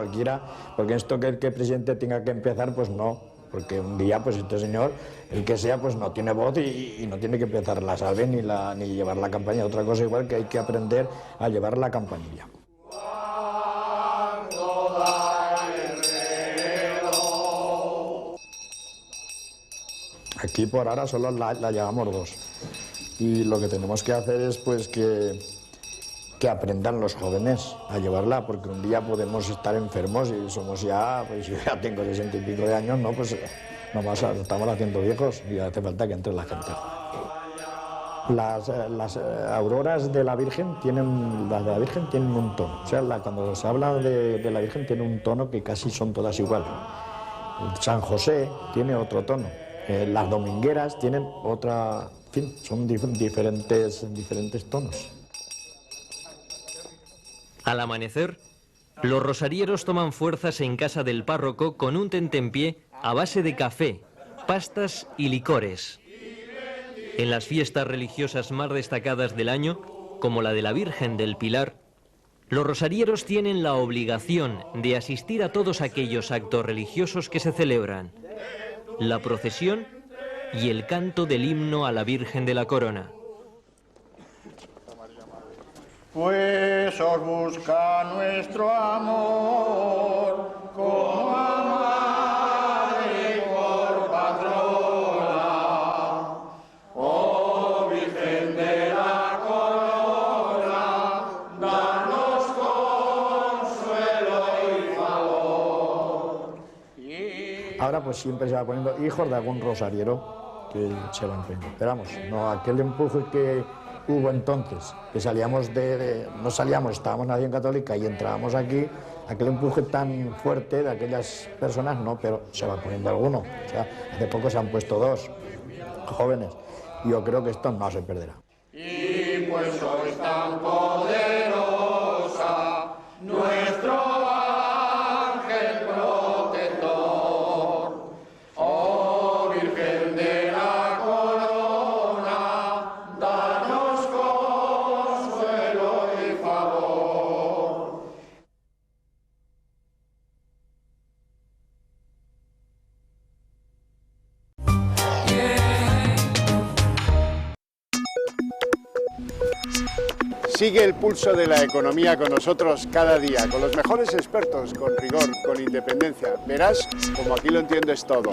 Cualquiera, porque esto que el presidente tenga que empezar, pues no, porque un día pues este señor, el que sea, pues no tiene voz y no tiene que empezar la salve ni llevar la campaña. Otra cosa igual que hay que aprender a llevar la campanilla. Aquí por ahora solo la llevamos dos y lo que tenemos que hacer es pues que aprendan los jóvenes a llevarla, porque un día podemos estar enfermos y somos ya, pues yo ya tengo 60 y pico de años, ¿no? Pues estamos haciendo viejos y hace falta que entre la gente. Las auroras de la Virgen tienen un tono, o sea, cuando se habla de la Virgen tiene un tono que casi son todas igual. San José tiene otro tono, las domingueras tienen otra, en fin, son diferentes tonos. Al amanecer, los rosarieros toman fuerzas en casa del párroco con un tentempié a base de café, pastas y licores. En las fiestas religiosas más destacadas del año, como la de la Virgen del Pilar, los rosarieros tienen la obligación de asistir a todos aquellos actos religiosos que se celebran, la procesión y el canto del himno a la Virgen de la Corona. Pues os busca nuestro amor como a madre y por patrona, oh Virgen de la Corona, danos consuelo y favor. Ahora pues siempre se va poniendo hijos de algún rosariero que se van poniendo. Pero vamos, no aquel empuje que hubo entonces, que no salíamos, estábamos en Nación Católica y entrábamos aquí, aquel empuje tan fuerte de aquellas personas, no, pero se va poniendo alguno. O sea, hace poco se han puesto dos jóvenes. Yo creo que esto no se perderá. Y pues sois tan poderosa, nuestro ángel protector, oh Virgen de la Corona, danos consuelo y favor. Sigue el pulso de la economía con nosotros cada día, con los mejores expertos, con rigor, con independencia. Verás como aquí lo entiendes todo.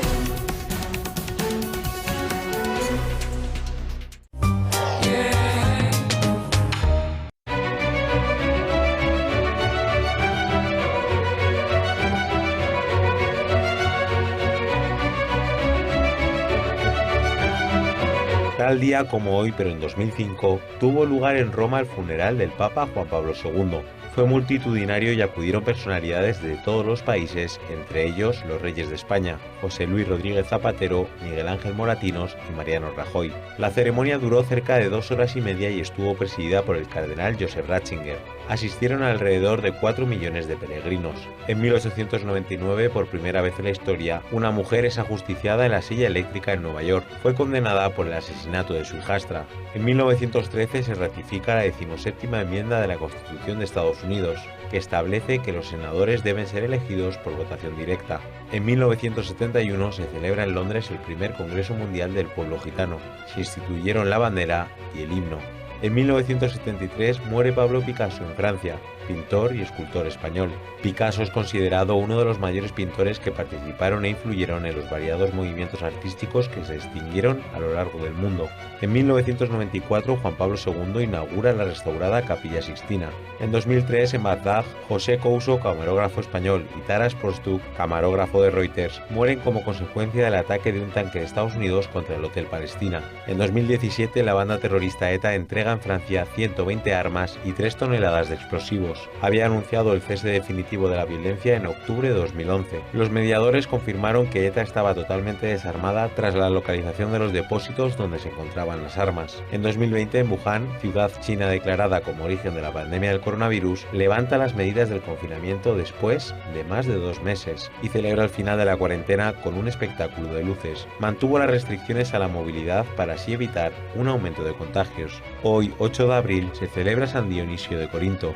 Tal día como hoy, pero en 2005, tuvo lugar en Roma el funeral del Papa Juan Pablo II. Fue multitudinario y acudieron personalidades de todos los países, entre ellos los reyes de España, José Luis Rodríguez Zapatero, Miguel Ángel Moratinos y Mariano Rajoy. La ceremonia duró cerca de 2 horas y media y estuvo presidida por el cardenal Joseph Ratzinger. Asistieron alrededor de 4 millones de peregrinos. En 1899, por primera vez en la historia, una mujer es ajusticiada en la silla eléctrica en Nueva York. Fue condenada por el asesinato de su hijastra. En 1913 se ratifica la 17ª enmienda de la Constitución de Estados Unidos, que establece que los senadores deben ser elegidos por votación directa. En 1971 se celebra en Londres el primer Congreso Mundial del Pueblo Gitano. Se instituyeron la bandera y el himno. En 1973 muere Pablo Picasso en Francia, pintor y escultor español. Picasso es considerado uno de los mayores pintores que participaron e influyeron en los variados movimientos artísticos que se distinguieron a lo largo del mundo. En 1994 Juan Pablo II inaugura la restaurada Capilla Sixtina. En 2003 en Bagdad, José Couso, camarógrafo español, y Taras Postuk, camarógrafo de Reuters, mueren como consecuencia del ataque de un tanque de Estados Unidos contra el Hotel Palestina. En 2017 la banda terrorista ETA entrega en Francia 120 armas y 3 toneladas de explosivos. Había anunciado el cese definitivo de la violencia en octubre de 2011. Los mediadores confirmaron que ETA estaba totalmente desarmada tras la localización de los depósitos donde se encontraban las armas. En 2020, en Wuhan, ciudad china declarada como origen de la pandemia del coronavirus, levanta las medidas del confinamiento después de más de 2 meses y celebra el final de la cuarentena con un espectáculo de luces. Mantuvo las restricciones a la movilidad para así evitar un aumento de contagios. Hoy, 8 de abril, se celebra San Dionisio de Corinto.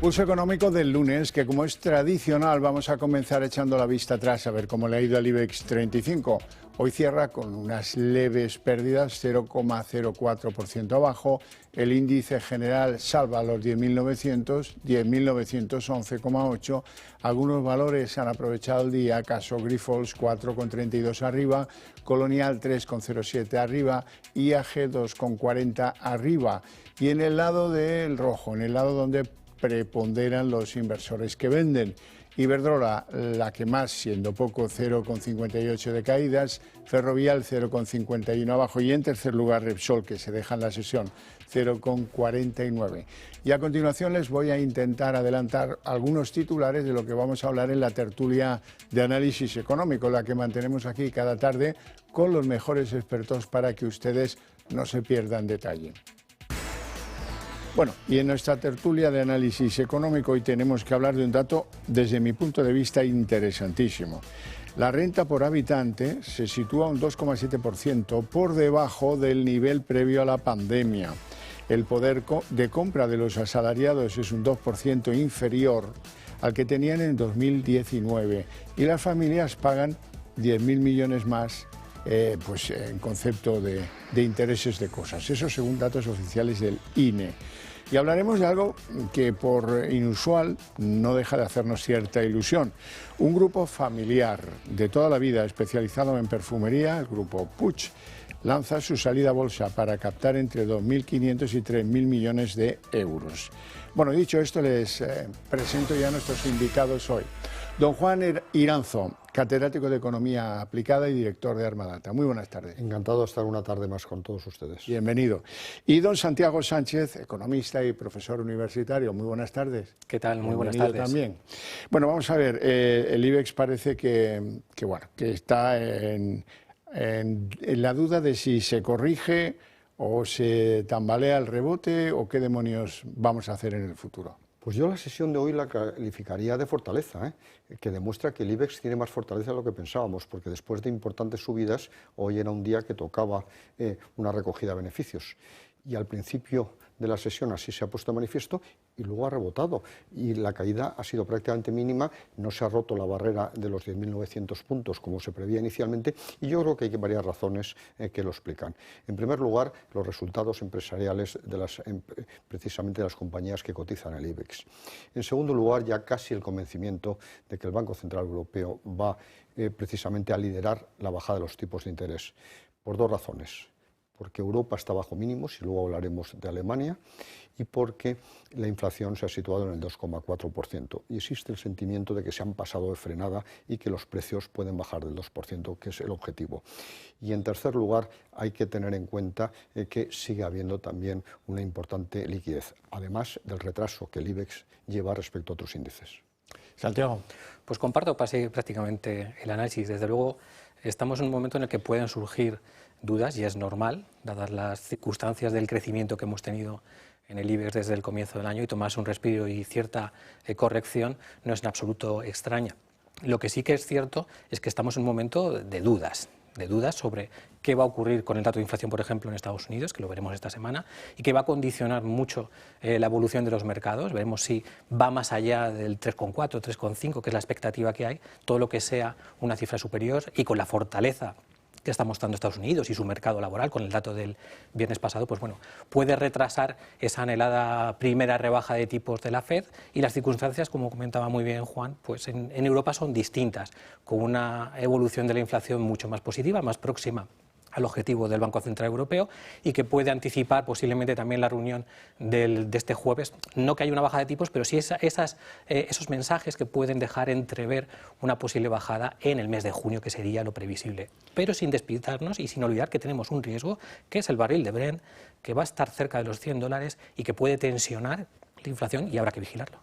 Pulso económico del lunes, que como es tradicional vamos a comenzar echando la vista atrás a ver cómo le ha ido al IBEX 35. Hoy cierra con unas leves pérdidas, 0,04% abajo. El índice general salva los 10.900, 10.911,8. Algunos valores han aprovechado el día, caso Grifols 4,32 arriba, Colonial 3,07 arriba, IAG 2,40 arriba. Y en el lado del rojo, en el lado donde preponderan los inversores que venden. Iberdrola, la que más, siendo poco, 0,58 de caídas, Ferrovial 0,51 abajo y en tercer lugar Repsol, que se deja en la sesión, 0,49. Y a continuación les voy a intentar adelantar algunos titulares de lo que vamos a hablar en la tertulia de análisis económico, la que mantenemos aquí cada tarde con los mejores expertos para que ustedes no se pierdan detalle. Bueno, y en nuestra tertulia de análisis económico hoy tenemos que hablar de un dato, desde mi punto de vista, interesantísimo. La renta por habitante se sitúa un 2,7% por debajo del nivel previo a la pandemia. El poder de compra de los asalariados es un 2% inferior al que tenían en 2019 y las familias pagan 10.000 millones más en concepto de intereses de cosas. Eso según datos oficiales del INE. Y hablaremos de algo que por inusual no deja de hacernos cierta ilusión. Un grupo familiar de toda la vida especializado en perfumería, el grupo Puig, lanza su salida a bolsa para captar entre 2.500 y 3.000 millones de euros. Bueno, dicho esto, les presento ya a nuestros invitados hoy. Don Juan Iranzo, catedrático de Economía Aplicada y director de Armadata. Muy buenas tardes. Encantado de estar una tarde más con todos ustedes. Bienvenido. Y don Santiago Sánchez, economista y profesor universitario. Muy buenas tardes. ¿Qué tal? Muy buenas tardes. También. Bueno, vamos a ver. El IBEX parece que está en la duda de si se corrige o se tambalea el rebote o qué demonios vamos a hacer en el futuro. Pues yo la sesión de hoy la calificaría de fortaleza, que demuestra que el IBEX tiene más fortaleza de lo que pensábamos, porque después de importantes subidas, hoy era un día que tocaba una recogida de beneficios. Y al principio de la sesión así se ha puesto de manifiesto y luego ha rebotado. Y la caída ha sido prácticamente mínima, no se ha roto la barrera de los 10.900 puntos como se prevía inicialmente y yo creo que hay varias razones que lo explican. En primer lugar, los resultados empresariales precisamente de las compañías que cotizan el IBEX. En segundo lugar, ya casi el convencimiento de que el Banco Central Europeo va precisamente a liderar la bajada de los tipos de interés, por dos razones. Porque Europa está bajo mínimos, y luego hablaremos de Alemania, y porque la inflación se ha situado en el 2,4%. Y existe el sentimiento de que se han pasado de frenada y que los precios pueden bajar del 2%, que es el objetivo. Y en tercer lugar, hay que tener en cuenta que sigue habiendo también una importante liquidez, además del retraso que el IBEX lleva respecto a otros índices. Santiago. Pues comparto prácticamente el análisis. Desde luego, estamos en un momento en el que pueden surgir dudas, y es normal, dadas las circunstancias del crecimiento que hemos tenido en el IBEX desde el comienzo del año, y tomarse un respiro y cierta corrección no es en absoluto extraña. Lo que sí que es cierto es que estamos en un momento de dudas sobre qué va a ocurrir con el dato de inflación, por ejemplo, en Estados Unidos, que lo veremos esta semana, y que va a condicionar mucho la evolución de los mercados. Veremos si va más allá del 3,4, 3,5, que es la expectativa que hay, todo lo que sea una cifra superior, y con la fortaleza que está mostrando Estados Unidos y su mercado laboral, con el dato del viernes pasado, pues bueno, puede retrasar esa anhelada primera rebaja de tipos de la FED, y las circunstancias, como comentaba muy bien Juan, pues en Europa son distintas, con una evolución de la inflación mucho más positiva, más próxima al objetivo del Banco Central Europeo, y que puede anticipar posiblemente también la reunión de este jueves. No que haya una baja de tipos, pero sí esos mensajes que pueden dejar entrever una posible bajada en el mes de junio, que sería lo previsible. Pero sin despistarnos y sin olvidar que tenemos un riesgo, que es el barril de Brent, que va a estar cerca de los $100 y que puede tensionar la inflación, y habrá que vigilarlo.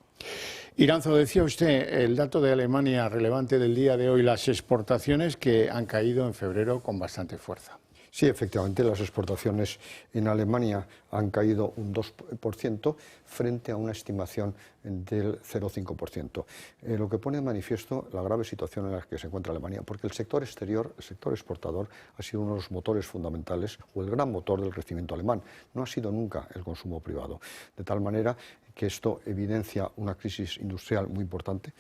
Iranzo, decía usted el dato de Alemania relevante del día de hoy, las exportaciones que han caído en febrero con bastante fuerza. Sí, efectivamente, las exportaciones en Alemania han caído un 2% frente a una estimación del 0,5%. Lo que pone de manifiesto la grave situación en la que se encuentra Alemania, porque el sector exterior, el sector exportador, ha sido uno de los motores fundamentales o el gran motor del crecimiento alemán. No ha sido nunca el consumo privado, de tal manera que esto evidencia una crisis industrial muy importante,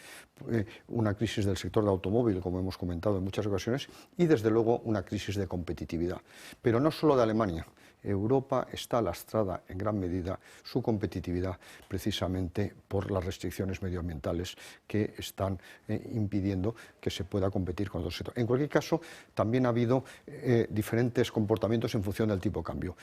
una crisis del sector de automóvil, como hemos comentado en muchas ocasiones, y desde luego una crisis de competitividad. Pero no solo de Alemania. Europa está lastrada en gran medida su competitividad precisamente por las restricciones medioambientales que están impidiendo que se pueda competir con otros sectores. En cualquier caso, también ha habido diferentes comportamientos en función del tipo de cambio.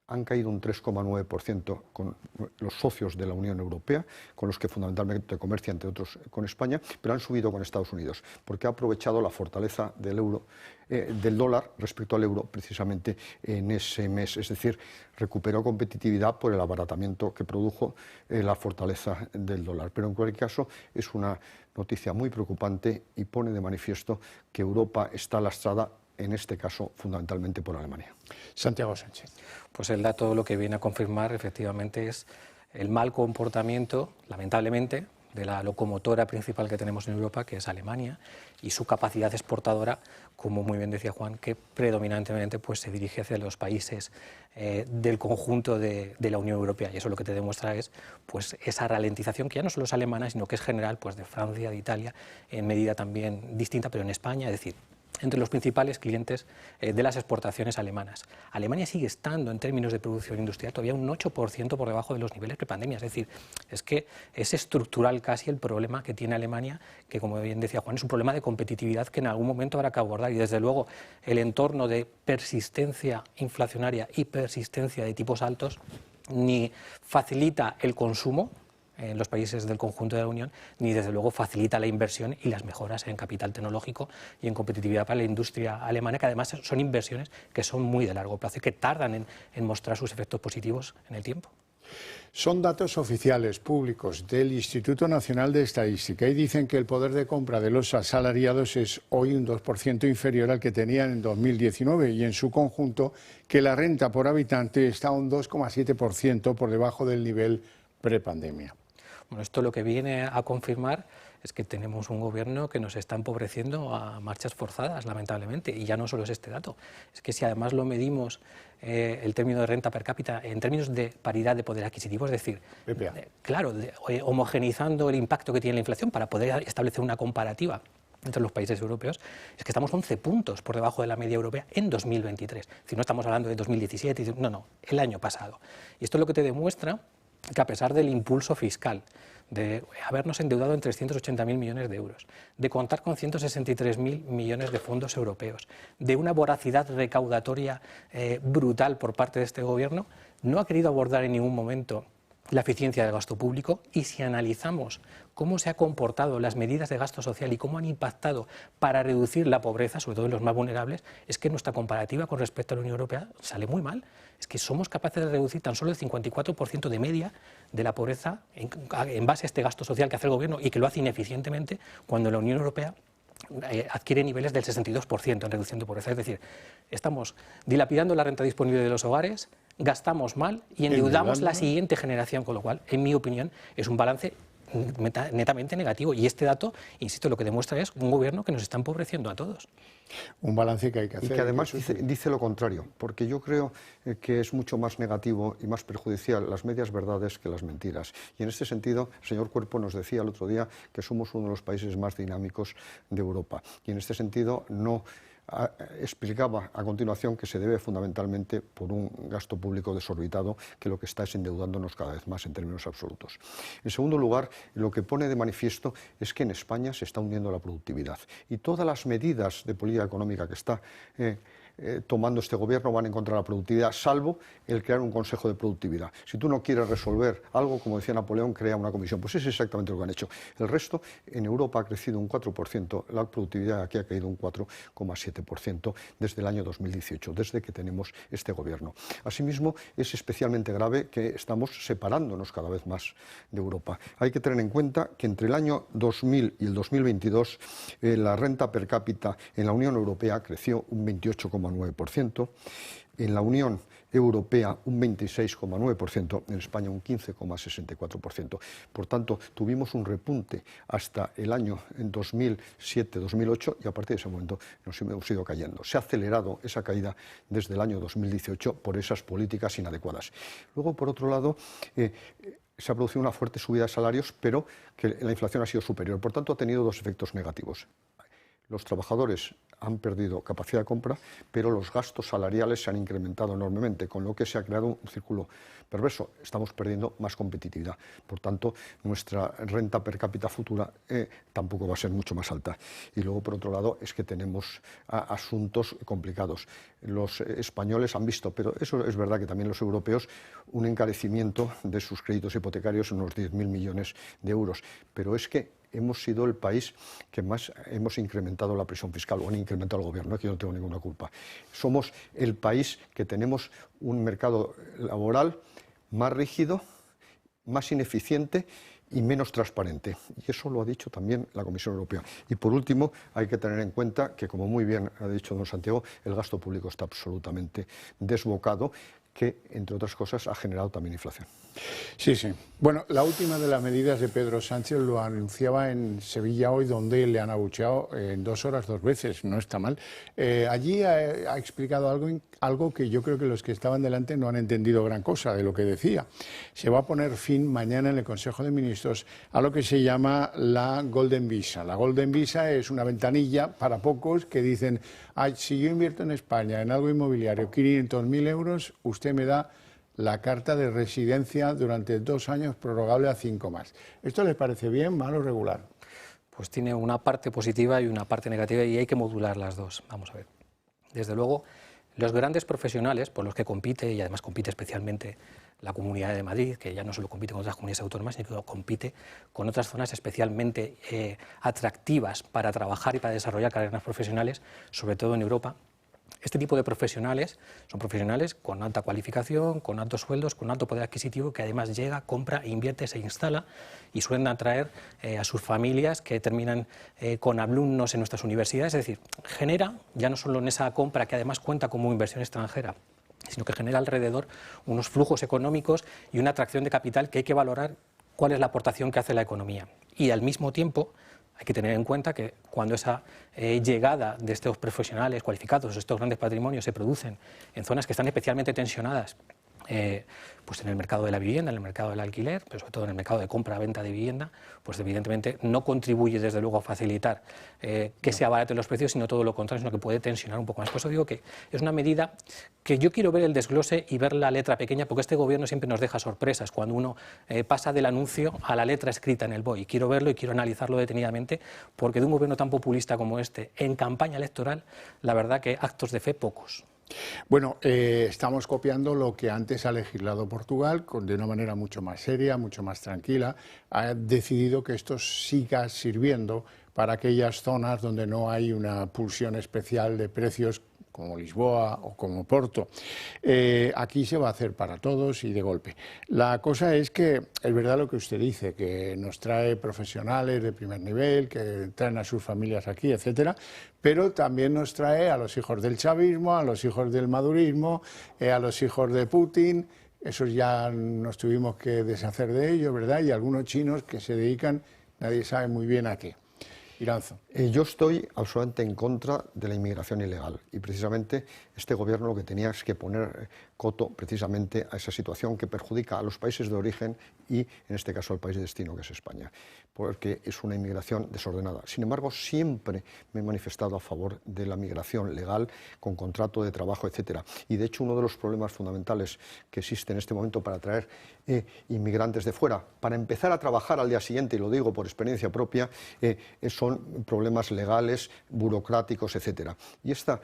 Han caído un 3,9% con los socios de la Unión Europea, con los que fundamentalmente comercia, entre otros, con España, pero han subido con Estados Unidos, porque ha aprovechado la fortaleza del euro, del dólar respecto al euro precisamente en ese mes. Es decir, recuperó competitividad por el abaratamiento que produjo la fortaleza del dólar. Pero en cualquier caso es una noticia muy preocupante y pone de manifiesto que Europa está lastrada, en este caso fundamentalmente por Alemania. Santiago Sánchez. Pues el dato lo que viene a confirmar efectivamente es el mal comportamiento, lamentablemente, de la locomotora principal que tenemos en Europa, que es Alemania, y su capacidad exportadora, como muy bien decía Juan, que predominantemente pues, se dirige hacia los países del conjunto de la Unión Europea. Y eso lo que te demuestra es pues, esa ralentización, que ya no solo es alemana, sino que es general pues, de Francia, de Italia, en medida también distinta, pero en España, es decir, entre los principales clientes de las exportaciones alemanas. Alemania sigue estando, en términos de producción industrial, todavía un 8% por debajo de los niveles prepandemia. Es decir, es que es estructural casi el problema que tiene Alemania, que, como bien decía Juan, es un problema de competitividad que en algún momento habrá que abordar. Y, desde luego, el entorno de persistencia inflacionaria y persistencia de tipos altos ni facilita el consumo en los países del conjunto de la Unión, ni desde luego facilita la inversión y las mejoras en capital tecnológico y en competitividad para la industria alemana, que además son inversiones que son muy de largo plazo y que tardan en mostrar sus efectos positivos en el tiempo. Son datos oficiales, públicos, del Instituto Nacional de Estadística, y dicen que el poder de compra de los asalariados es hoy un 2% inferior al que tenían en 2019, y en su conjunto que la renta por habitante está un 2,7% por debajo del nivel prepandemia. Bueno, esto lo que viene a confirmar es que tenemos un gobierno que nos está empobreciendo a marchas forzadas, lamentablemente, y ya no solo es este dato, es que si además lo medimos el término de renta per cápita en términos de paridad de poder adquisitivo, es decir, claro, homogeneizando el impacto que tiene la inflación para poder establecer una comparativa entre los países europeos, es que estamos 11 puntos por debajo de la media europea en 2023. Si no estamos hablando de 2017, no, el año pasado. Y esto es lo que te demuestra que, a pesar del impulso fiscal, de habernos endeudado en 380.000 millones de euros, de contar con 163.000 millones de fondos europeos, de una voracidad recaudatoria brutal por parte de este gobierno, no ha querido abordar en ningún momento la eficiencia del gasto público. Y si analizamos cómo se han comportado las medidas de gasto social y cómo han impactado para reducir la pobreza, sobre todo en los más vulnerables, es que nuestra comparativa con respecto a la Unión Europea sale muy mal. Es que somos capaces de reducir tan solo el 54% de media de la pobreza en base a este gasto social que hace el gobierno, y que lo hace ineficientemente, cuando la Unión Europea adquiere niveles del 62% en reducción de pobreza. Es decir, estamos dilapidando la renta disponible de los hogares, gastamos mal y endeudamos la siguiente generación, con lo cual, en mi opinión, es un balance netamente negativo. Y este dato, insisto, lo que demuestra es un gobierno que nos está empobreciendo a todos. Un balance que hay que hacer. Y que además dice lo contrario, porque yo creo que es mucho más negativo y más perjudicial las medias verdades que las mentiras. Y en este sentido, el señor Cuerpo nos decía el otro día que somos uno de los países más dinámicos de Europa. Y en este sentido no explicaba a continuación que se debe fundamentalmente por un gasto público desorbitado, que lo que está es endeudándonos cada vez más en términos absolutos. En segundo lugar, lo que pone de manifiesto es que en España se está hundiendo la productividad, y todas las medidas de política económica que está tomando este gobierno van en contra de la productividad, salvo el crear un consejo de productividad. Si tú no quieres resolver algo, como decía Napoleón, crea una comisión. Pues es exactamente lo que han hecho. El resto, en Europa ha crecido un 4%, la productividad aquí ha caído un 4,7% desde el año 2018, desde que tenemos este gobierno. Asimismo, es especialmente grave que estamos separándonos cada vez más de Europa. Hay que tener en cuenta que entre el año 2000 y el 2022 la renta per cápita en la Unión Europea creció un 28,9%, en la Unión Europea un 26,9%, en España un 15,64%. Por tanto, tuvimos un repunte hasta el año 2007-2008 y a partir de ese momento nos hemos ido cayendo. Se ha acelerado esa caída desde el año 2018 por esas políticas inadecuadas. Luego, por otro lado, se ha producido una fuerte subida de salarios, pero que la inflación ha sido superior. Por tanto, ha tenido dos efectos negativos. Los trabajadores han perdido capacidad de compra, pero los gastos salariales se han incrementado enormemente, con lo que se ha creado un círculo perverso. Estamos perdiendo más competitividad. Por tanto, nuestra renta per cápita futura tampoco va a ser mucho más alta. Y luego, por otro lado, es que tenemos asuntos complicados. Los españoles han visto, pero eso es verdad que también los europeos, un encarecimiento de sus créditos hipotecarios en unos 10.000 millones de euros. Pero es que hemos sido el país que más hemos incrementado la presión fiscal, o han incrementado el gobierno, que yo no tengo ninguna culpa. Somos el país que tenemos un mercado laboral más rígido, más ineficiente y menos transparente. Y eso lo ha dicho también la Comisión Europea. Y por último, hay que tener en cuenta que, como muy bien ha dicho don Santiago, el gasto público está absolutamente desbocado, que, entre otras cosas, ha generado también inflación. Sí, sí. Bueno, la última de las medidas de Pedro Sánchez lo anunciaba en Sevilla hoy, donde le han abucheado en 2 horas 2 veces, no está mal. Allí ha explicado algo que yo creo que los que estaban delante no han entendido gran cosa de lo que decía. Se va a poner fin mañana en el Consejo de Ministros a lo que se llama la Golden Visa. La Golden Visa es una ventanilla para pocos que dicen, si yo invierto en España en algo inmobiliario 500.000 euros, usted me da la carta de residencia durante 2 años prorrogable a 5 más. ¿Esto les parece bien, mal o regular? Pues tiene una parte positiva y una parte negativa y hay que modular las dos. Vamos a ver. Desde luego, los grandes profesionales por los que compite, y además compite especialmente la Comunidad de Madrid, que ya no solo compite con otras comunidades autónomas, sino que compite con otras zonas especialmente atractivas para trabajar y para desarrollar carreras profesionales, sobre todo en Europa. Este tipo de profesionales son profesionales con alta cualificación, con altos sueldos, con alto poder adquisitivo, que además llega, compra, invierte, se instala y suelen atraer a sus familias que terminan con alumnos en nuestras universidades. Es decir, genera, ya no solo en esa compra que además cuenta como inversión extranjera, sino que genera alrededor unos flujos económicos y una atracción de capital que hay que valorar cuál es la aportación que hace la economía. Y al mismo tiempo, hay que tener en cuenta que cuando esa llegada de estos profesionales cualificados, estos grandes patrimonios, se producen en zonas que están especialmente tensionadas, pues en el mercado de la vivienda, en el mercado del alquiler, pero sobre todo en el mercado de compra-venta de vivienda, pues evidentemente no contribuye desde luego a facilitar que se abaraten los precios, sino todo lo contrario, sino que puede tensionar un poco más. Por eso digo que es una medida que yo quiero ver el desglose y ver la letra pequeña, porque este gobierno siempre nos deja sorpresas cuando uno pasa del anuncio a la letra escrita en el BOE. Quiero verlo y quiero analizarlo detenidamente, porque de un gobierno tan populista como este, en campaña electoral, la verdad que actos de fe pocos. Bueno, estamos copiando lo que antes ha legislado Portugal, de una manera mucho más seria, mucho más tranquila. Ha decidido que esto siga sirviendo para aquellas zonas donde no hay una pulsión especial de precios, como Lisboa o como Porto. Aquí se va a hacer para todos y de golpe. La cosa es que es verdad lo que usted dice, que nos trae profesionales de primer nivel, que traen a sus familias aquí, etcétera, pero también nos trae a los hijos del chavismo, a los hijos del madurismo, a los hijos de Putin. Esos ya nos tuvimos que deshacer de ellos, ¿verdad? Y algunos chinos que se dedican, nadie sabe muy bien a qué. Iranzo. Yo estoy absolutamente en contra de la inmigración ilegal y precisamente este gobierno lo que tenía es que poner coto precisamente a esa situación que perjudica a los países de origen y en este caso al país de destino, que es España, porque es una inmigración desordenada. Sin embargo, siempre me he manifestado a favor de la migración legal con contrato de trabajo, etcétera. Y de hecho uno de los problemas fundamentales que existe en este momento para traer inmigrantes de fuera, para empezar a trabajar al día siguiente, y lo digo por experiencia propia, son problemas legales, burocráticos, etcétera. Y esta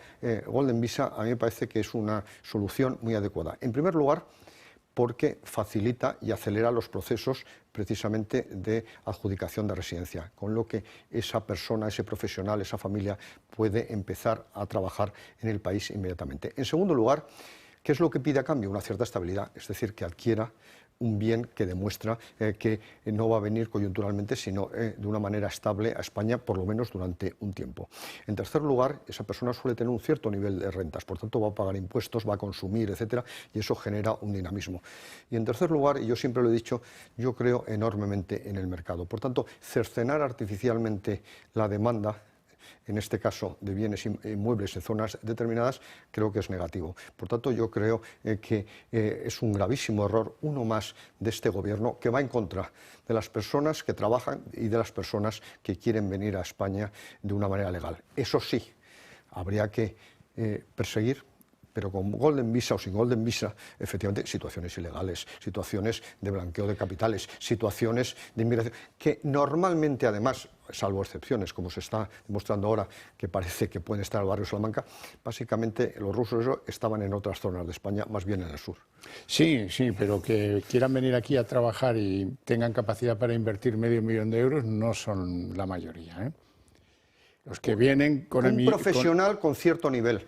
Golden Visa a mí me parece que es una solución muy adecuada. En primer lugar, porque facilita y acelera los procesos precisamente de adjudicación de residencia, con lo que esa persona, ese profesional, esa familia puede empezar a trabajar en el país inmediatamente. En segundo lugar, ¿qué es lo que pide a cambio? Una cierta estabilidad, es decir, que adquiera un bien que demuestra que no va a venir coyunturalmente, sino de una manera estable a España, por lo menos durante un tiempo. En tercer lugar, esa persona suele tener un cierto nivel de rentas, por tanto va a pagar impuestos, va a consumir, etcétera, y eso genera un dinamismo. Y en tercer lugar, y yo siempre lo he dicho, yo creo enormemente en el mercado. Por tanto, cercenar artificialmente la demanda en este caso de bienes inmuebles en zonas determinadas, creo que es negativo. Por tanto, yo creo que es un gravísimo error, uno más de este gobierno, que va en contra de las personas que trabajan y de las personas que quieren venir a España de una manera legal. Eso sí, habría que perseguir, pero con Golden Visa o sin Golden Visa, efectivamente, situaciones ilegales, situaciones de blanqueo de capitales, situaciones de inmigración, que normalmente, además, salvo excepciones, como se está demostrando ahora, que parece que pueden estar en el barrio Salamanca, básicamente los rusos estaban en otras zonas de España, más bien en el sur. Sí, pero que quieran venir aquí a trabajar y tengan capacidad para invertir €500.000 no son la mayoría, ¿eh? Los que vienen con un profesional con cierto nivel,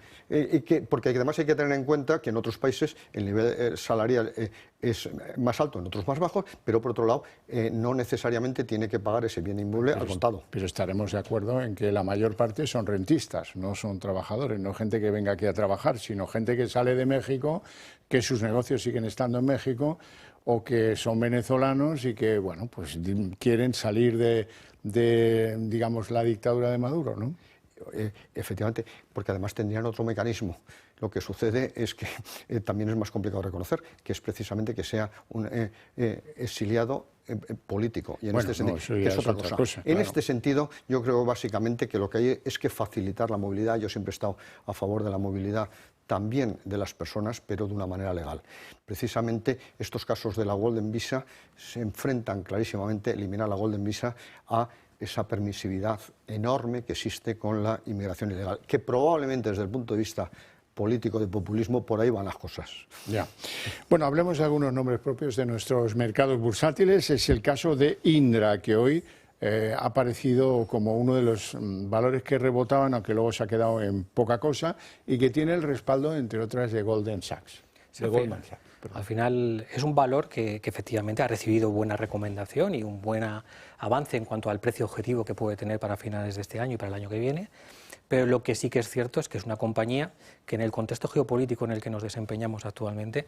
porque además hay que tener en cuenta que en otros países el nivel salarial es más alto, en otros más bajo, pero por otro lado no necesariamente tiene que pagar ese bien inmueble al contado. Pero estaremos de acuerdo en que la mayor parte son rentistas, no son trabajadores, no gente que venga aquí a trabajar, sino gente que sale de México, que sus negocios siguen estando en México, o que son venezolanos y que, bueno, pues quieren salir de digamos, la dictadura de Maduro, ¿no? Efectivamente, porque además tendrían otro mecanismo. Lo que sucede es que también es más complicado reconocer, que es precisamente que sea un exiliado político. Y en este sentido, que es otra cosa. En este sentido, yo creo básicamente que lo que hay es que facilitar la movilidad. Yo siempre he estado a favor de la movilidad también de las personas, pero de una manera legal. Precisamente estos casos de la Golden Visa se enfrentan clarísimamente, eliminar la Golden Visa, a esa permisividad enorme que existe con la inmigración ilegal, que probablemente desde el punto de vista político de populismo, por ahí van las cosas. Ya. Bueno, hablemos de algunos nombres propios de nuestros mercados bursátiles. Es el caso de Indra, que hoy ha aparecido como uno de los valores que rebotaban, aunque luego se ha quedado en poca cosa, y que tiene el respaldo, entre otras, de Goldman Sachs. Goldman Sachs. Al final es un valor que efectivamente ha recibido buena recomendación y un buen avance en cuanto al precio objetivo que puede tener para finales de este año y para el año que viene. Pero lo que sí que es cierto es que es una compañía que en el contexto geopolítico en el que nos desempeñamos actualmente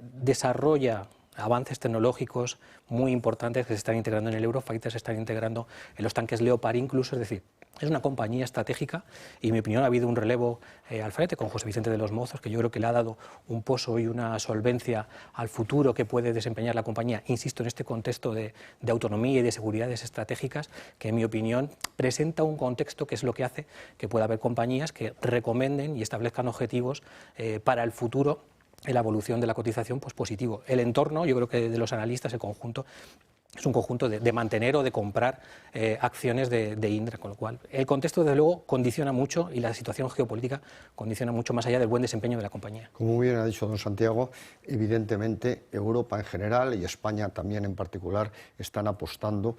desarrolla avances tecnológicos muy importantes que se están integrando en el Eurofighter, se están integrando en los tanques Leopard incluso, es decir, es una compañía estratégica y en mi opinión ha habido un relevo al frente con José Vicente de los Mozos, que yo creo que le ha dado un pozo y una solvencia al futuro que puede desempeñar la compañía, insisto, en este contexto de autonomía y de seguridades estratégicas, que en mi opinión presenta un contexto que es lo que hace que pueda haber compañías que recomienden y establezcan objetivos para el futuro en la evolución de la cotización, pues positivo. El entorno, yo creo que de los analistas, el conjunto, es un conjunto de mantener o de comprar acciones de Indra, con lo cual el contexto, desde luego, condiciona mucho y la situación geopolítica condiciona mucho más allá del buen desempeño de la compañía. Como bien ha dicho don Santiago, evidentemente Europa en general y España también en particular están apostando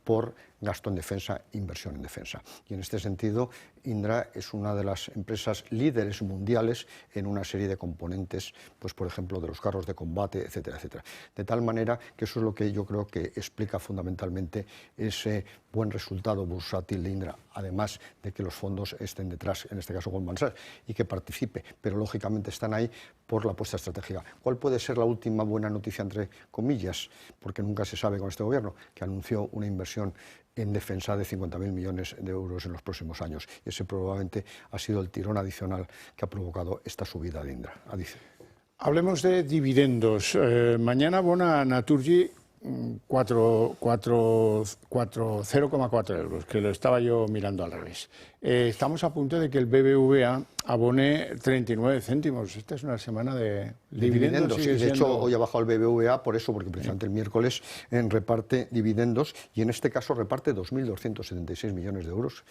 por gasto en defensa, inversión en defensa. Y en este sentido, Indra es una de las empresas líderes mundiales en una serie de componentes, pues por ejemplo, de los carros de combate, etcétera, etcétera. De tal manera que eso es lo que yo creo que explica fundamentalmente ese buen resultado bursátil de Indra, además de que los fondos estén detrás, en este caso Goldman Sachs, y que participe, pero lógicamente están ahí por la apuesta estratégica. ¿Cuál puede ser la última buena noticia, entre comillas? Porque nunca se sabe con este gobierno, que anunció una inversión en defensa de 50.000 millones de euros en los próximos años. Y ese probablemente ha sido el tirón adicional que ha provocado esta subida de Indra. Hablemos de dividendos. Mañana abona Naturgy 0,4 euros, que lo estaba yo mirando al revés. Estamos a punto de que el BBVA abone 39 céntimos. Esta es una semana de dividendos. Y de hecho, hoy ha bajado el BBVA por eso, porque precisamente el miércoles reparte dividendos y en este caso reparte 2.276 millones de euros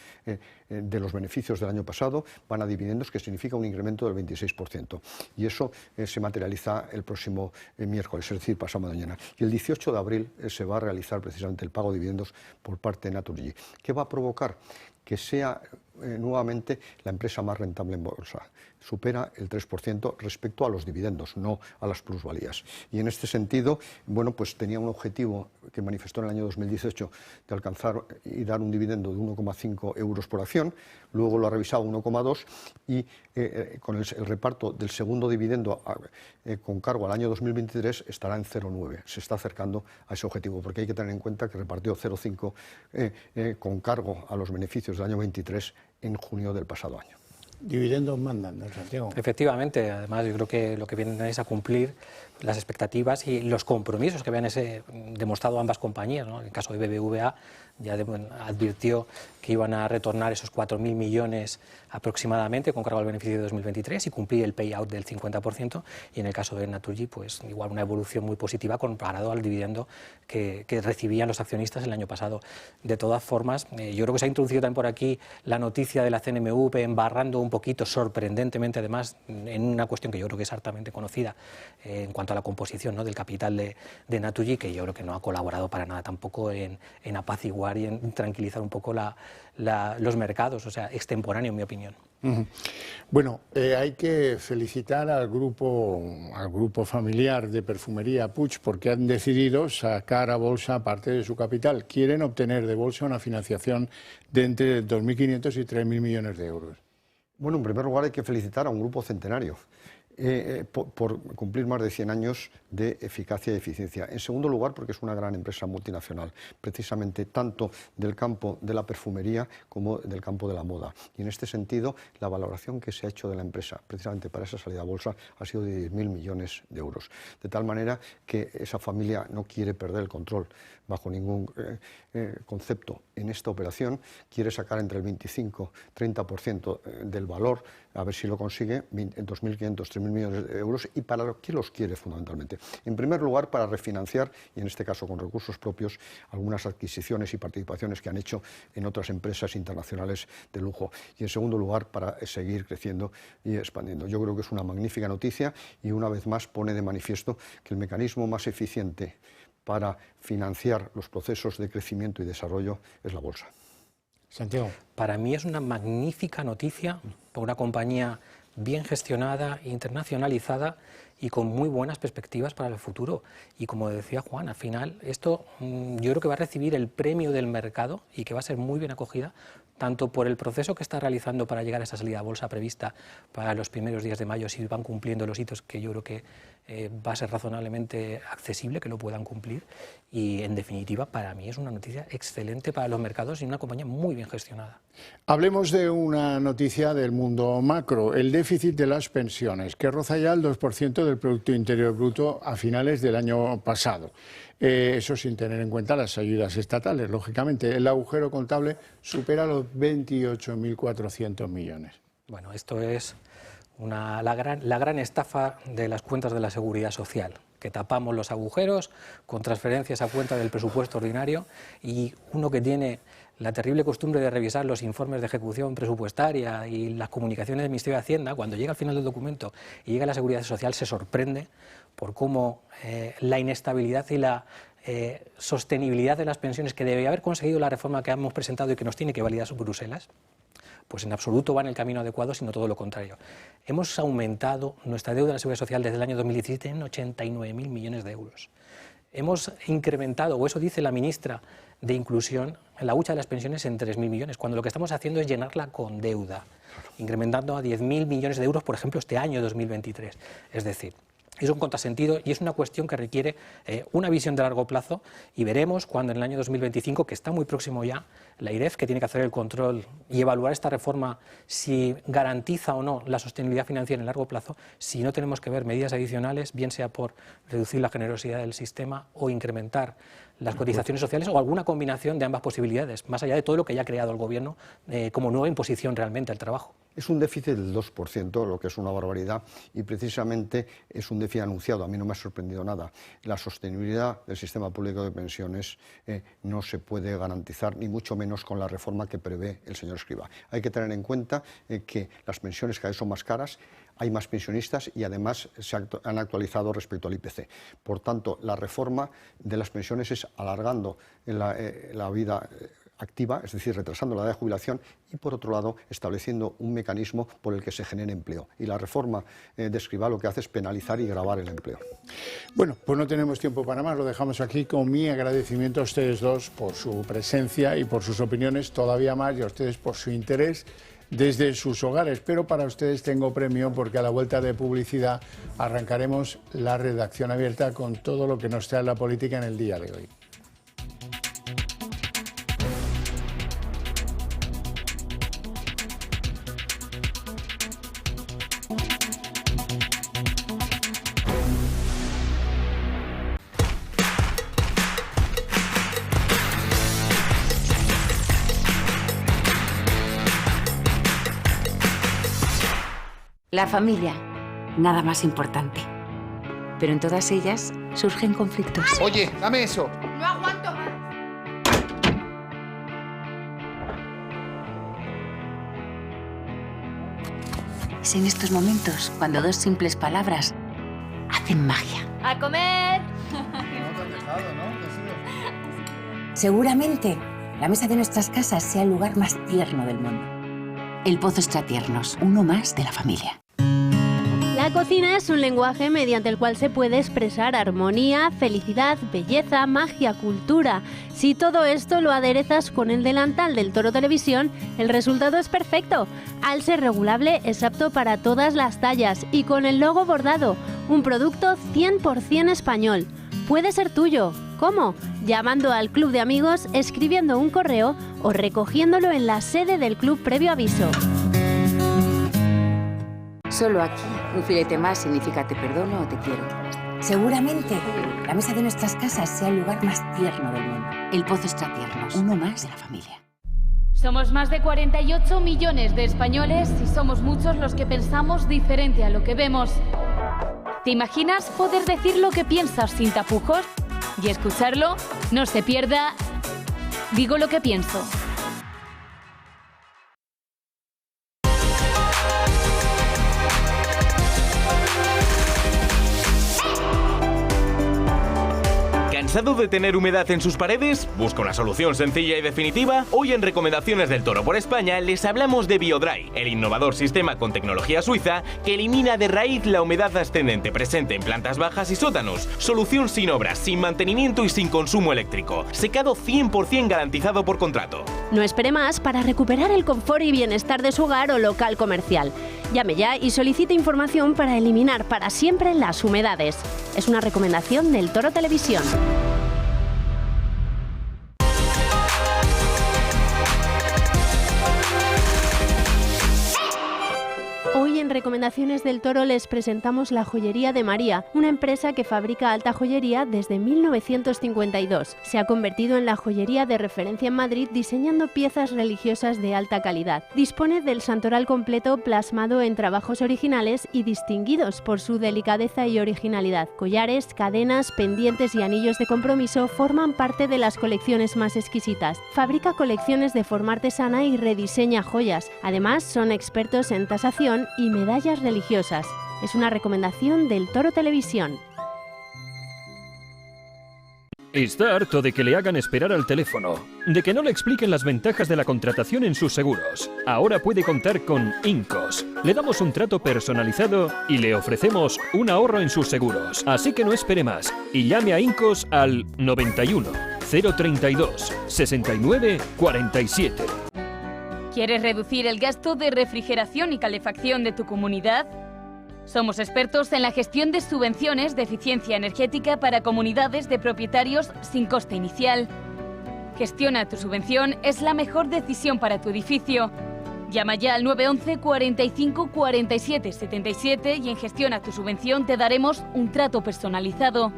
de los beneficios del año pasado. Van a dividendos, que significa un incremento del 26%. Y eso se materializa el próximo miércoles, es decir, pasado mañana. Y el 18 de abril se va a realizar precisamente el pago de dividendos por parte de Naturgy. ¿Qué va a provocar? Que sea nuevamente la empresa más rentable en bolsa. supera el 3% respecto a los dividendos, no a las plusvalías. Y en este sentido, bueno, pues tenía un objetivo que manifestó en el año 2018 de alcanzar y dar un dividendo de 1,5 euros por acción, luego lo ha revisado a 1,2 y con el reparto del segundo dividendo con cargo al año 2023 estará en 0,9. Se está acercando a ese objetivo, porque hay que tener en cuenta que repartió 0,5 con cargo a los beneficios del año 23 en junio del pasado año. Dividendos mandan, ¿no, Santiago? Efectivamente, además yo creo que lo que vienen es a cumplir las expectativas y los compromisos que habían demostrado ambas compañías, ¿no? En el caso de BBVA ya advirtió que iban a retornar esos 4.000 millones aproximadamente con cargo al beneficio de 2023 y cumplir el payout del 50%, y en el caso de Naturgy pues igual una evolución muy positiva comparado al dividendo que recibían los accionistas el año pasado. De todas formas, yo creo que se ha introducido también por aquí la noticia de la CNMV embarrando un poquito, sorprendentemente además, en una cuestión que yo creo que es hartamente conocida en cuanto a la composición, ¿no?, del capital de Naturgy, que yo creo que no ha colaborado para nada tampoco en apaciguar y en tranquilizar un poco los mercados, o sea, extemporáneo en mi opinión. Bueno, hay que felicitar al grupo familiar de perfumería Puig porque han decidido sacar a bolsa parte de su capital. Quieren obtener de bolsa una financiación de entre 2.500 y 3.000 millones de euros. Bueno, en primer lugar hay que felicitar a un grupo centenario por cumplir más de 100 años de eficacia y eficiencia. En segundo lugar, porque es una gran empresa multinacional, precisamente tanto del campo de la perfumería como del campo de la moda. Y en este sentido, la valoración que se ha hecho de la empresa, precisamente para esa salida a bolsa, ha sido de 10.000 millones de euros. De tal manera que esa familia no quiere perder el control bajo ningún concepto en esta operación, quiere sacar entre el 25-30% del valor, a ver si lo consigue, 2.500, 3.000 millones de euros. ¿Y para qué los quiere fundamentalmente? En primer lugar, para refinanciar, y en este caso con recursos propios, algunas adquisiciones y participaciones que han hecho en otras empresas internacionales de lujo. Y en segundo lugar, para seguir creciendo y expandiendo. Yo creo que es una magnífica noticia y una vez más pone de manifiesto que el mecanismo más eficiente para financiar los procesos de crecimiento y desarrollo es la bolsa. Santiago. Para mí es una magnífica noticia para una compañía bien gestionada, internacionalizada y con muy buenas perspectivas para el futuro. Y como decía Juan, al final esto yo creo que va a recibir el premio del mercado y que va a ser muy bien acogida, tanto por el proceso que está realizando para llegar a esa salida a bolsa prevista para los primeros días de mayo, si van cumpliendo los hitos que yo creo que va a ser razonablemente accesible que lo puedan cumplir, y en definitiva para mí es una noticia excelente para los mercados y una compañía muy bien gestionada. Hablemos de una noticia del mundo macro, el déficit de las pensiones, que roza ya el 2% del Producto Interior Bruto a finales del año pasado. Eso sin tener en cuenta las ayudas estatales, lógicamente. El agujero contable supera los 28.400 millones. Bueno, esto es la gran estafa de las cuentas de la Seguridad Social, que tapamos los agujeros con transferencias a cuenta del presupuesto ordinario, y uno que tiene la terrible costumbre de revisar los informes de ejecución presupuestaria y las comunicaciones del Ministerio de Hacienda, cuando llega al final del documento y llega a la Seguridad Social, se sorprende por cómo la inestabilidad y la sostenibilidad de las pensiones que debe haber conseguido la reforma que hemos presentado y que nos tiene que validar Bruselas, pues en absoluto va en el camino adecuado, sino todo lo contrario. Hemos aumentado nuestra deuda de la Seguridad Social desde el año 2017 en 89.000 millones de euros. Hemos incrementado, o eso dice la ministra de Inclusión, la hucha de las pensiones en 3.000 millones, cuando lo que estamos haciendo es llenarla con deuda, incrementando a 10.000 millones de euros, por ejemplo, este año 2023. Es decir, es un contrasentido y es una cuestión que requiere una visión de largo plazo, y veremos cuando en el año 2025, que está muy próximo ya, la IREF, que tiene que hacer el control y evaluar esta reforma si garantiza o no la sostenibilidad financiera en largo plazo, si no tenemos que ver medidas adicionales, bien sea por reducir la generosidad del sistema o incrementar las cotizaciones sociales, o alguna combinación de ambas posibilidades, más allá de todo lo que ya ha creado el Gobierno como nueva imposición realmente al trabajo. Es un déficit del 2%, lo que es una barbaridad, y precisamente es un déficit anunciado. A mí no me ha sorprendido nada. La sostenibilidad del sistema público de pensiones no se puede garantizar, ni mucho menos con la reforma que prevé el señor Escrivá. Hay que tener en cuenta que las pensiones cada vez son más caras, hay más pensionistas y además se han actualizado respecto al IPC. Por tanto, la reforma de las pensiones es alargando la vida activa, es decir, retrasando la edad de jubilación, y por otro lado estableciendo un mecanismo por el que se genere empleo. Y la reforma de Escrivá lo que hace es penalizar y gravar el empleo. Bueno, pues no tenemos tiempo para más, lo dejamos aquí con mi agradecimiento a ustedes dos por su presencia y por sus opiniones, todavía más, y a ustedes por su interés desde sus hogares. Pero para ustedes tengo premio, porque a la vuelta de publicidad arrancaremos la redacción abierta con todo lo que nos trae la política en el día de hoy. La familia, nada más importante. Pero en todas ellas surgen conflictos. Oye, dame eso. No aguanto más. Es en estos momentos cuando dos simples palabras hacen magia. ¡A comer! Seguramente la mesa de nuestras casas sea el lugar más tierno del mundo. El Pozo Extratiernos, uno más de la familia. La cocina es un lenguaje mediante el cual se puede expresar armonía, felicidad, belleza, magia, cultura. Si todo esto lo aderezas con el delantal del Toro Televisión, el resultado es perfecto. Al ser regulable, es apto para todas las tallas y con el logo bordado, un producto 100% español. Puede ser tuyo. ¿Cómo? Llamando al club de amigos, escribiendo un correo o recogiéndolo en la sede del club previo aviso. Solo aquí, un filete más significa te perdono o te quiero. Seguramente la mesa de nuestras casas sea el lugar más tierno del mundo. El Pozo Extratiernos, uno más de la familia. Somos más de 48 millones de españoles y somos muchos los que pensamos diferente a lo que vemos. ¿Te imaginas poder decir lo que piensas sin tapujos? Y escucharlo, no se pierda. Digo lo que pienso. ¿Cansado de tener humedad en sus paredes? ¿Busca una solución sencilla y definitiva? Hoy en Recomendaciones del Toro por España les hablamos de BioDry, el innovador sistema con tecnología suiza que elimina de raíz la humedad ascendente presente en plantas bajas y sótanos. Solución sin obras, sin mantenimiento y sin consumo eléctrico. Secado 100% garantizado por contrato. No espere más para recuperar el confort y bienestar de su hogar o local comercial. Llame ya y solicite información para eliminar para siempre las humedades. Es una recomendación del Toro Televisión. Hoy en Recomendaciones del Toro les presentamos la Joyería de María, una empresa que fabrica alta joyería desde 1952. Se ha convertido en la joyería de referencia en Madrid diseñando piezas religiosas de alta calidad. Dispone del santoral completo plasmado en trabajos originales y distinguidos por su delicadeza y originalidad. Collares, cadenas, pendientes y anillos de compromiso forman parte de las colecciones más exquisitas. Fabrica colecciones de forma artesana y rediseña joyas. Además, son expertos en tasación y medallas religiosas. Es una recomendación del Toro Televisión. Está harto de que le hagan esperar al teléfono, de que no le expliquen las ventajas de la contratación en sus seguros. Ahora puede contar con Incos. Le damos un trato personalizado y le ofrecemos un ahorro en sus seguros. Así que no espere más y llame a Incos al 91 032 69 47. ¿Quieres reducir el gasto de refrigeración y calefacción de tu comunidad? Somos expertos en la gestión de subvenciones de eficiencia energética para comunidades de propietarios sin coste inicial. Gestiona tu subvención, es la mejor decisión para tu edificio. Llama ya al 911 45 47 77 y en Gestiona tu subvención te daremos un trato personalizado.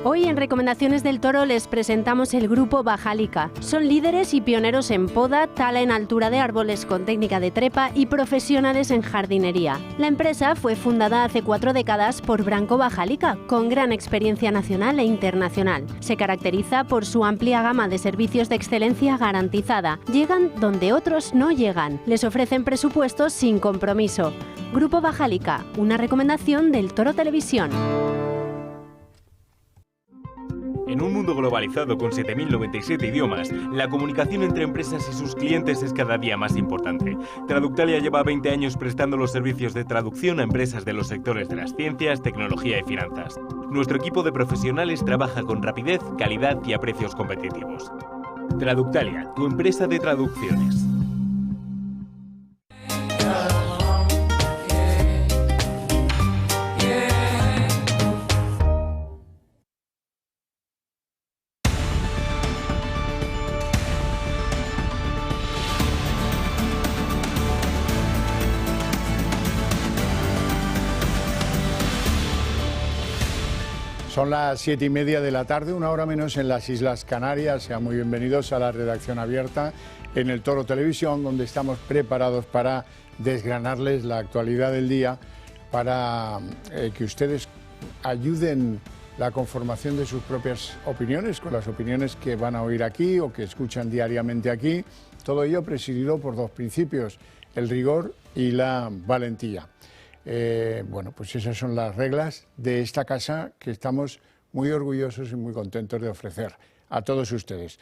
Hoy en recomendaciones del toro les presentamos el grupo Bajalica. Son líderes y pioneros en poda, tala en altura de árboles con técnica de trepa y profesionales en jardinería. La empresa fue fundada hace 4 décadas por Branco Bajalica, con gran experiencia nacional e internacional. Se caracteriza por su amplia gama de servicios de excelencia garantizada. Llegan donde otros no llegan. Les ofrecen presupuestos sin compromiso. Grupo Bajalica, una recomendación del Toro Televisión. En un mundo globalizado con 7.097 idiomas, la comunicación entre empresas y sus clientes es cada día más importante. Traductalia lleva 20 años prestando los servicios de traducción a empresas de los sectores de las ciencias, tecnología y finanzas. Nuestro equipo de profesionales trabaja con rapidez, calidad y a precios competitivos. Traductalia, tu empresa de traducciones. Son las 7:30 de la tarde, 1 hora menos en las Islas Canarias. Sean muy bienvenidos a la redacción abierta en el Toro Televisión, donde estamos preparados para desgranarles la actualidad del día, para que ustedes ayuden la conformación de sus propias opiniones, con las opiniones que van a oír aquí o que escuchan diariamente aquí. Todo ello presidido por 2 principios, el rigor y la valentía. Bueno, pues esas son las reglas de esta casa que estamos muy orgullosos y muy contentos de ofrecer a todos ustedes.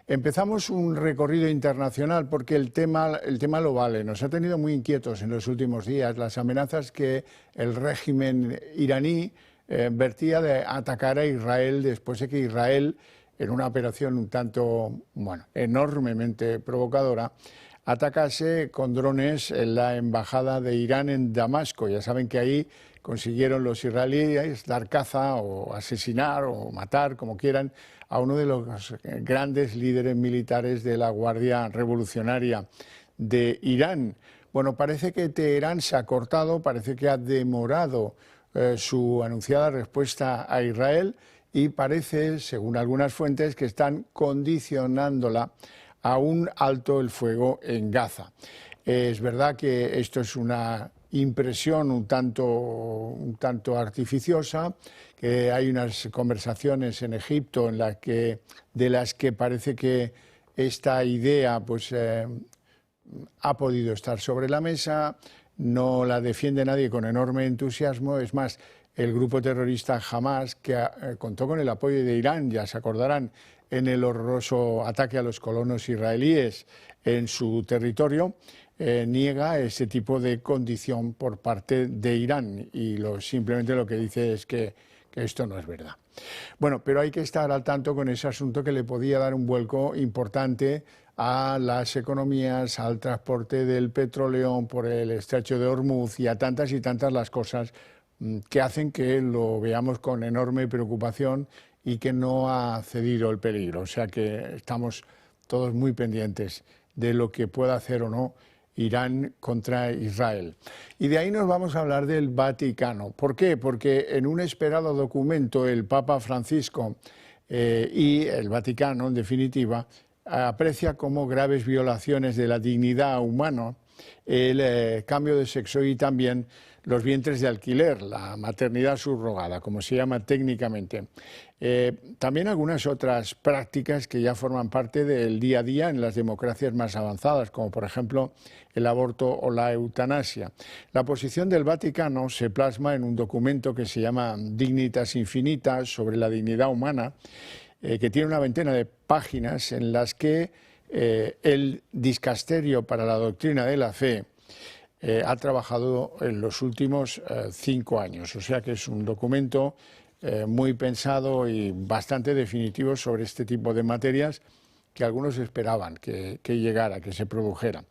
Empezamos un recorrido internacional porque el tema lo vale. Nos ha tenido muy inquietos en los últimos días las amenazas que el régimen iraní vertía de atacar a Israel después de que Israel, en una operación un tanto, enormemente provocadora, atacase con drones en la embajada de Irán en Damasco. Ya saben que ahí consiguieron los israelíes dar caza o asesinar o matar, como quieran, a uno de los grandes líderes militares de la Guardia Revolucionaria de Irán. Bueno, parece que Teherán se ha cortado, parece que ha demorado su anunciada respuesta a Israel y parece, según algunas fuentes, que están condicionándola a un alto el fuego en Gaza. Es verdad que esto es una impresión un tanto artificiosa, que hay unas conversaciones en Egipto de las que parece que esta idea ha podido estar sobre la mesa, no la defiende nadie con enorme entusiasmo. Es más, el grupo terrorista Hamas, que contó con el apoyo de Irán, ya se acordarán, en el horroroso ataque a los colonos israelíes en su territorio, niega ese tipo de condición por parte de Irán y simplemente lo que dice es que esto no es verdad. Bueno, pero hay que estar al tanto con ese asunto que le podía dar un vuelco importante a las economías, al transporte del petróleo por el estrecho de Hormuz y a tantas y tantas las cosas que hacen que lo veamos con enorme preocupación y que no ha cedido el peligro. O sea que estamos todos muy pendientes de lo que pueda hacer o no Irán contra Israel. Y de ahí nos vamos a hablar del Vaticano. ¿Por qué? Porque en un esperado documento el Papa Francisco y el Vaticano, en definitiva, aprecia como graves violaciones de la dignidad humana el cambio de sexo y también los vientres de alquiler, la maternidad subrogada, como se llama técnicamente. También algunas otras prácticas que ya forman parte del día a día en las democracias más avanzadas, como por ejemplo el aborto o la eutanasia. La posición del Vaticano se plasma en un documento que se llama Dignitas Infinitas sobre la dignidad humana, que tiene una veintena de páginas en las que el Dicasterio para la Doctrina de la Fe ha trabajado en los últimos 5 años. O sea que es un documento muy pensado y bastante definitivo sobre este tipo de materias que algunos esperaban que llegara, que se produjera.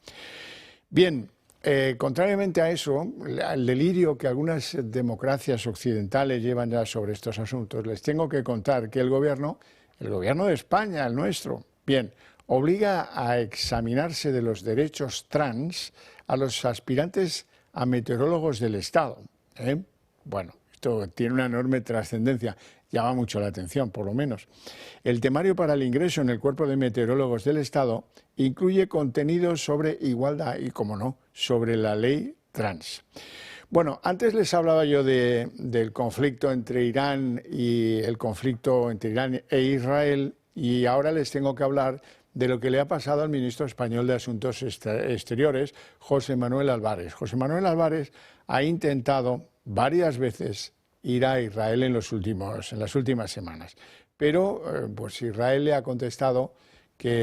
Bien, contrariamente a eso, el delirio que algunas democracias occidentales llevan ya sobre estos asuntos, les tengo que contar que el gobierno de España, el nuestro, bien, obliga a examinarse de los derechos trans a los aspirantes a meteorólogos del Estado. Bueno, esto tiene una enorme trascendencia. llama mucho la atención, por lo menos. El temario para el ingreso en el Cuerpo de Meteorólogos del Estado incluye contenidos sobre igualdad y, como no, sobre la ley trans. Bueno, antes les hablaba yo del conflicto entre Irán y el conflicto entre Irán e Israel, y ahora les tengo que hablar de lo que le ha pasado al ministro español de Asuntos Exteriores, José Manuel Álvarez. José Manuel Álvarez ha intentado varias veces ir a Israel en las últimas semanas, pero pues Israel le ha contestado